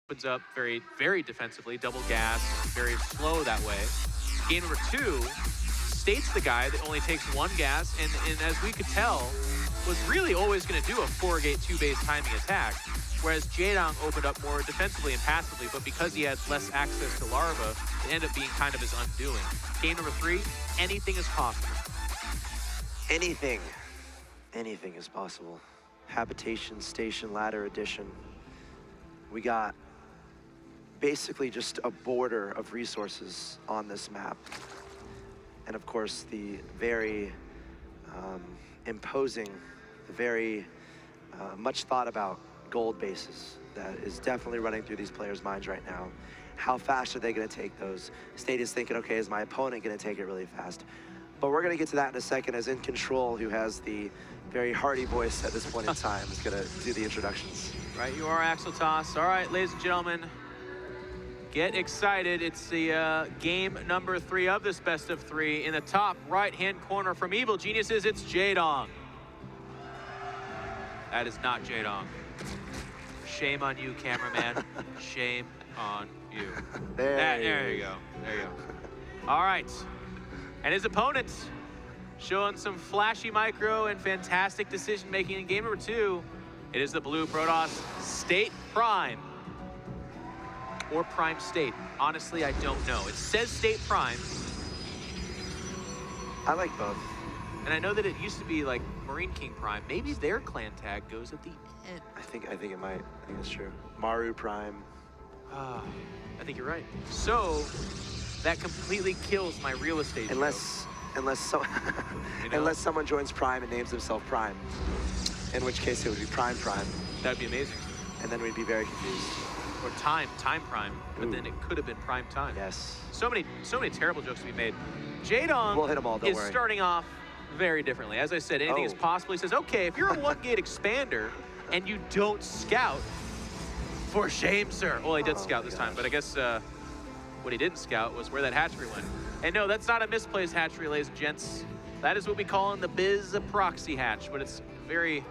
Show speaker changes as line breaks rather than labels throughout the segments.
opens up very, very defensively, double gas, very slow that way. Game number 2, State's the guy that only takes 1 gas, and as we could tell, was really always going to do a 4-gate 2-base timing attack, whereas Jaedong opened up more defensively and passively, but because he had less access to Larva, it ended up being kind of his undoing. Game number 3, anything is possible.
Anything is possible. Habitation, station, ladder addition. We got basically just a border of resources on this map. And of course, the very imposing, very much thought about gold bases that is definitely running through these players' minds right now. How fast are they going to take those? State is thinking, okay, is my opponent going to take it really fast? But we're going to get to that in a second, as In Control, who has the very hearty voice at this point in time, is going to do the introductions.
Right, you are Axel Toss. All right, ladies and gentlemen, get excited. It's the game number 3 of this best of 3. In the top right-hand corner from Evil Geniuses, it's Jaedong. That is not Jaedong. Shame on you, cameraman. Shame on you. There you go. There you go. All right. And his opponent showing some flashy micro and fantastic decision-making in game number 2. It is the blue Protoss State Prime. Or Prime State. Honestly, I don't know. It says State Prime.
I like both.
And I know that it used to be like Marine King Prime. Maybe their clan tag goes at the end.
I think it might. I think it's true. Maru Prime.
I think you're right. So that completely kills my real estate
unless
you know?
unless someone joins Prime and names himself Prime, in which case it would be Prime.
That'd be amazing.
And then we'd be very confused.
Or Time Prime, but then it could have been Prime Time.
Yes.
So many terrible jokes to be made. Jaedong
we'll hit them all, don't
is
worry.
Starting off very differently. As I said, anything is possible. He says, okay, if you're a 1-gate expander and you don't scout, for shame, sir. Well, he did scout this time, but I guess what he didn't scout was where that hatchery went. And no, that's not a misplaced hatchery, ladies and gents. That is what we call in the biz a proxy hatch, but it's very,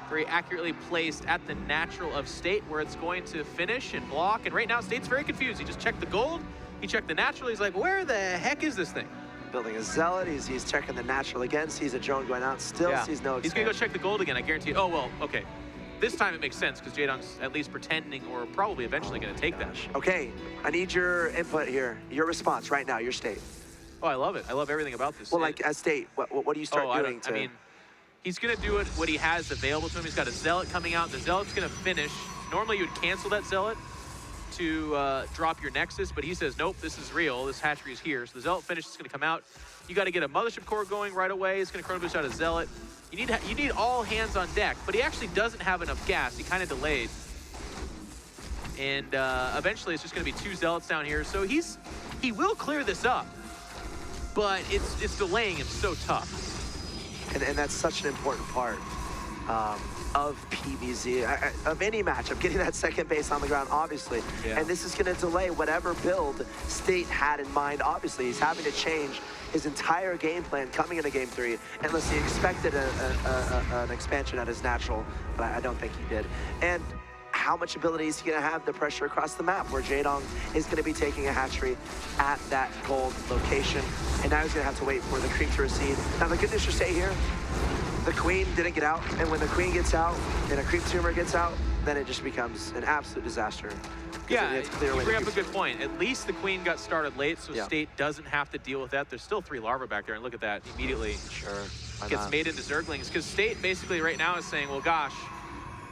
very accurately placed at the natural of State, where it's going to finish and block. And right now, State's very confused. He just checked the gold, he checked the natural. He's like, where the heck is this thing?
Building a zealot. He's checking the natural again. Sees a drone going out. Still sees no expansion.
He's gonna go check the gold again. I guarantee. Oh well, okay. This time it makes sense because Jaedong's at least pretending, or probably eventually going to take that.
Okay, I need your input here. Your response right now. Your State.
Oh, I love it. I love everything about this.
Well, like as State, what do you start doing?
I mean, he's going to do what he has available to him. He's got a zealot coming out. The zealot's going to finish. Normally you would cancel that zealot to drop your nexus, but he says, nope, this is real. This hatchery is here. So the zealot finish is going to come out. You got to get a mothership core going right away. It's going to chrono boost out a zealot. You need all hands on deck, but he actually doesn't have enough gas. He kind of delayed. And eventually it's just going to be 2 zealots down here. So he will clear this up, but it's delaying him so tough.
And that's such an important part of PvZ, of any matchup, getting that second base on the ground, obviously. Yeah. And this is going to delay whatever build State had in mind. Obviously, he's having to change his entire game plan coming into game 3, unless he expected an expansion at his natural, but I don't think he did. And how much ability is he going to have? The pressure across the map, where Jaedong is going to be taking a hatchery at that gold location, and now he's going to have to wait for the creep to recede. Now, the good news to say here, the queen didn't get out, and when the queen gets out and a creep tumor gets out, then it just becomes an absolute disaster.
Yeah, you bring up a good point. At least the queen got started late, so State doesn't have to deal with that. There's still 3 larvae back there, and look at that, immediately gets made into Zerglings. Because State basically right now is saying, well, gosh,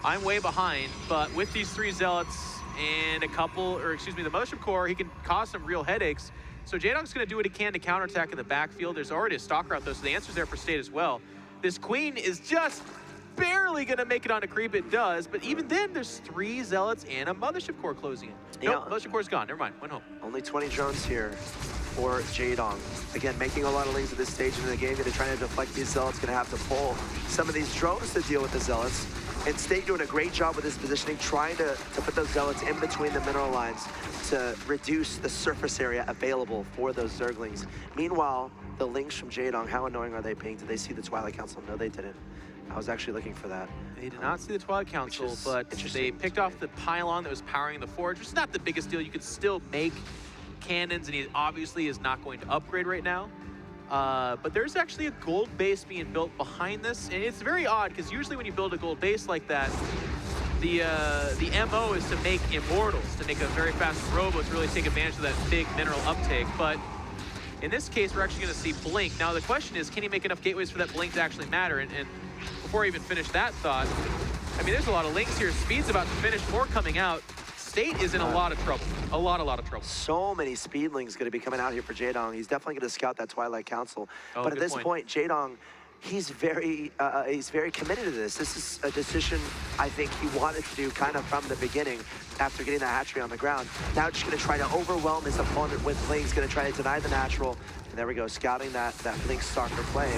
I'm way behind, but with these 3 zealots and the mothership core, he can cause some real headaches. So Jaedong's going to do what he can to counterattack in the backfield. There's already a stalker out, though, so the answer's there for State as well. This queen is just barely going to make it onto creep. It does, but even then, there's 3 zealots and a mothership core closing in. Nope, mothership core's gone. Never mind, went home.
Only 20 drones here for Jaedong. Again, making a lot of lanes at this stage in the game. They're trying to deflect these zealots. Going to have to pull some of these drones to deal with the zealots. And State doing a great job with his positioning, trying to put those zealots in between the mineral lines to reduce the surface area available for those Zerglings. Meanwhile, the links from Jaedong, how annoying are they being? Did they see the Twilight Council? No, they didn't. I was actually looking for that.
They did not see the Twilight Council, but they picked off the pylon that was powering the forge, which is not the biggest deal. You could still make cannons, and he obviously is not going to upgrade right now. But there's actually a gold base being built behind this, and it's very odd because usually when you build a gold base like that, the MO is to make immortals, to make a very fast robo to really take advantage of that big mineral uptake. But in this case, we're actually going to see Blink. Now the question is, can he make enough gateways for that Blink to actually matter? And before I even finish that thought, I mean, there's a lot of links here. Speed's about to finish, more coming out. State is in a lot of trouble. A lot of trouble.
So many speedlings going to be coming out here for Jaedong. He's definitely going to scout that Twilight Council. But at this point, Jaedong, he's very committed to this. This is a decision I think he wanted to do kind of from the beginning after getting that hatchery on the ground. Now just going to try to overwhelm his opponent with Blink. He's going to try to deny the natural. And there we go, scouting that Blink Stalker play.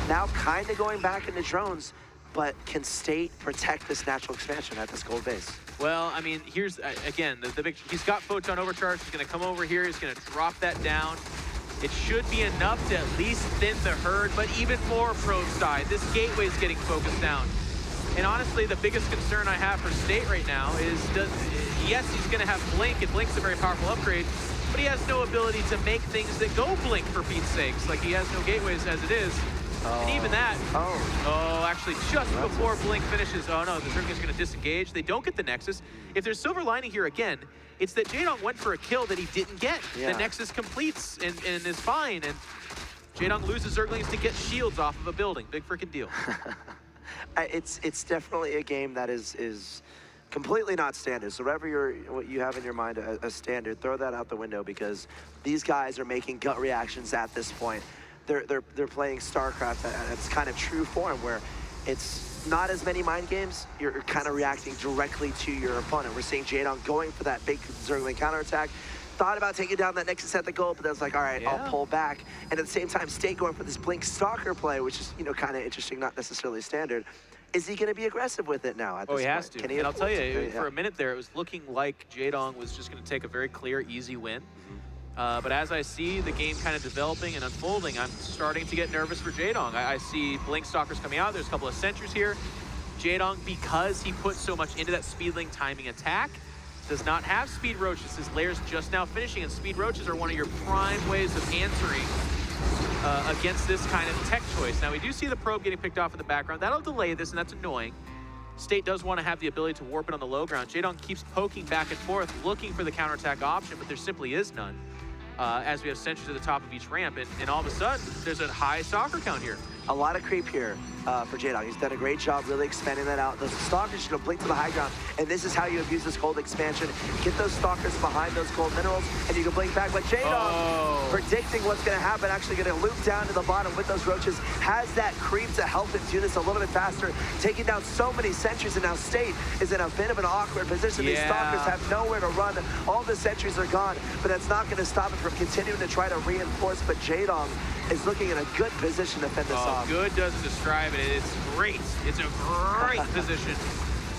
Now kind of going back into drones, but can State protect this natural expansion at this gold base?
Well, I mean, here's, again, the big, he's got Photon Overcharge. He's going to come over here. He's going to drop that down. It should be enough to at least thin the herd, but even more probe side. This gateway's getting focused down. And honestly, the biggest concern I have for State right now is, yes, he's going to have Blink, and Blink's a very powerful upgrade, but he has no ability to make things that go Blink, for Pete's sakes. Like, he has no gateways as it is. And even that, actually just before Blink finishes, oh no, the Zergling's gonna disengage. They don't get the Nexus. If there's silver lining here again, it's that Jaedong went for a kill that he didn't get. The Nexus completes and is fine, and Jaedong loses Zerglings to get shields off of a building. Big freaking deal.
It's definitely a game that is completely not standard. So whatever what you have in your mind as standard, throw that out the window, because these guys are making gut reactions at this point. They're playing Starcraft at its kind of true form, where it's not as many mind games. You're kind of reacting directly to your opponent. We're seeing Jaedong going for that big Zergling counterattack. Thought about taking down that Nexus at the goal, but then was like, all right, I'll pull back. And at the same time, State going for this Blink Stalker play, which is, kind of interesting, not necessarily standard. Is he going to be aggressive with it now at this point?
He has to. And I'll tell you, for a minute there, it was looking like Jaedong was just going to take a very clear, easy win. But as I see the game kind of developing and unfolding, I'm starting to get nervous for Jaedong. I see Blink Stalkers coming out. There's a couple of sentries here. Jaedong, because he put so much into that Speedling timing attack, does not have Speed Roaches. His lair's just now finishing, and Speed Roaches are one of your prime ways of answering against this kind of tech choice. Now, we do see the probe getting picked off in the background. That'll delay this, and that's annoying. State does want to have the ability to warp it on the low ground. Jaedong keeps poking back and forth, looking for the counterattack option, but there simply is none. As we have sentries at the top of each ramp, and all of a sudden, there's a high stalker count here.
A lot of creep here for Jaedong. He's done a great job really expanding that out. Those stalkers should have blinked to the high ground, and this is how you abuse this gold expansion. Get those stalkers behind those gold minerals, and you can blink back. But Jaedong, predicting what's going to happen, actually going to loop down to the bottom with those roaches, has that creep to help him do this a little bit faster, taking down so many sentries, and now State is in a bit of an awkward position. These stalkers have nowhere to run. All the sentries are gone, but that's not going to stop him from continuing to try to reinforce. But Jaedong is looking in a good position to fend this off.
Good doesn't describe it. It's great. It's a great position.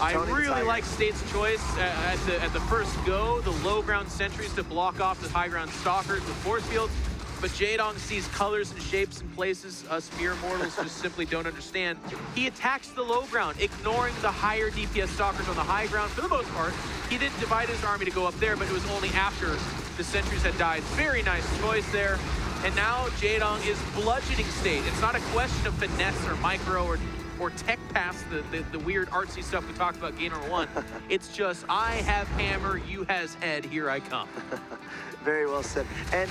I really like State's choice at the first go, the low ground sentries to block off the high ground stalkers with force fields. But Jaedong sees colors and shapes and places us mere mortals just simply don't understand. He attacks the low ground, ignoring the higher DPS stalkers on the high ground for the most part. He didn't divide his army to go up there, but it was only after the sentries had died. Very nice choice there. And now Jaedong is bludgeoning State. It's not a question of finesse or micro or tech pass, the weird artsy stuff we talked about game number one. It's just, I have hammer, you has head, here I come.
Very well said. And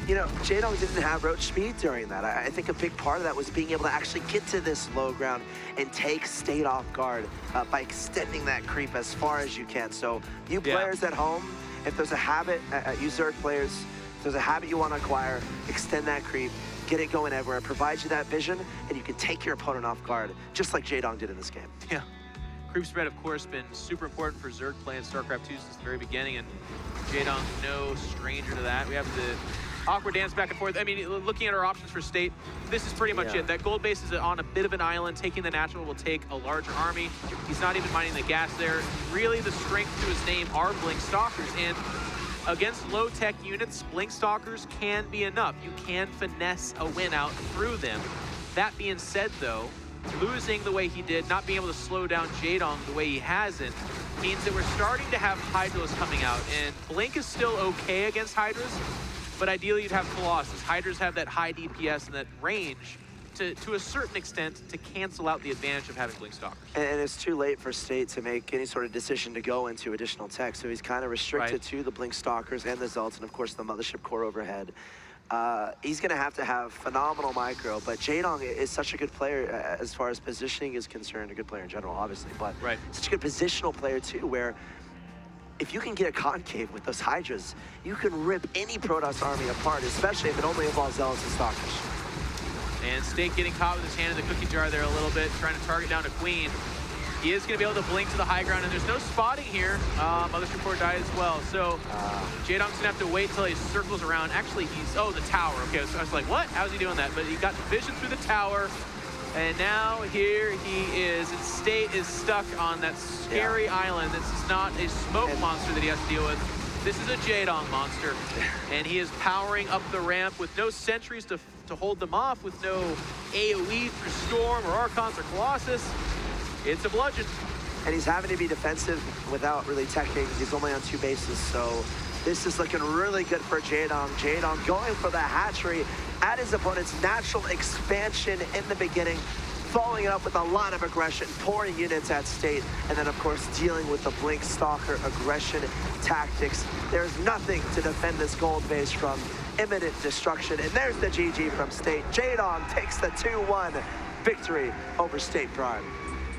Jaedong didn't have roach speed during that. I think a big part of that was being able to actually get to this low ground and take State off guard by extending that creep as far as you can. So you players at home, if there's a habit, you Zerg players, if there's a habit you want to acquire, extend that creep, get it going everywhere. It provides you that vision, and you can take your opponent off guard, just like Jaedong did in this game.
Yeah. Creep spread, of course, been super important for Zerg playing StarCraft 2 since the very beginning, and Jaedong no stranger to that. We have the awkward dance back and forth. I mean, looking at our options for State, this is pretty much it. That gold base is on a bit of an island. Taking the natural will take a larger army. He's not even mining the gas there. Really, the strength to his name are Blink Stalkers, and against low-tech units, Blink Stalkers can be enough. You can finesse a win out through them. That being said, though, losing the way he did, not being able to slow down Jaedong the way he hasn't, means that we're starting to have Hydras coming out. And Blink is still okay against Hydras, but ideally you'd have Colossus. Hydras have that high DPS and that range to a certain extent to cancel out the advantage of having Blink Stalkers.
And it's too late for State to make any sort of decision to go into additional tech, so he's kind of restricted to the Blink Stalkers and the Zelts, and of course the Mothership core overhead. He's going to have phenomenal micro, but Jaedong is such a good player as far as positioning is concerned, a good player in general, obviously, but such a good positional player too, where if you can get a concave with those Hydras, you can rip any Protoss army apart, especially if it only involves Zealots and Stalkers.
And State getting caught with his hand in the cookie jar there a little bit, trying to target down to Queen. He is going to be able to blink to the high ground, and there's no spotting here. Mothership core died as well, so Jaedong's going to have to wait till he circles around. Actually, he's, oh, the tower. Okay, so I was like, what? How's he doing that? But he got vision through the tower, and now here he is. And State is stuck on that scary island. This is not a smoke monster that he has to deal with. This is a Jaedong monster, and he is powering up the ramp with no sentries to hold them off, with no AoE through Storm or Archons or Colossus. It's a bludgeon.
And he's having to be defensive without really teching. He's only on 2 bases, so this is looking really good for Jaedong. Jaedong going for the hatchery at his opponent's natural expansion in the beginning, following it up with a lot of aggression, pouring units at State, and then of course dealing with the Blink Stalker aggression tactics. There's nothing to defend this gold base from imminent destruction, and there's the GG from State. Jaedong takes the 2-1 victory over State Prime.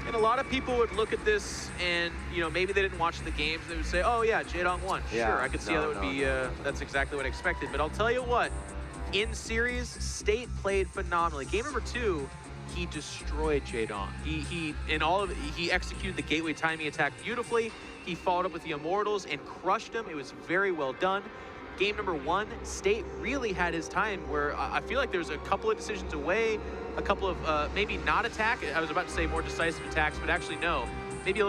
And a lot of people would look at this and, you know, maybe they didn't watch the games. They would say, oh yeah, Jaedong won. Sure, I could see how that would be, that's exactly what I expected. But I'll tell you what, in series, State played phenomenally. Game number 2, he destroyed Jaedong. He executed the gateway timing attack beautifully. He followed up with the Immortals and crushed him. It was very well done. Game number 1, State really had his time where I feel like there was a couple of decisions away, a couple of maybe not attack. I was about to say more decisive attacks, but actually no. Maybe a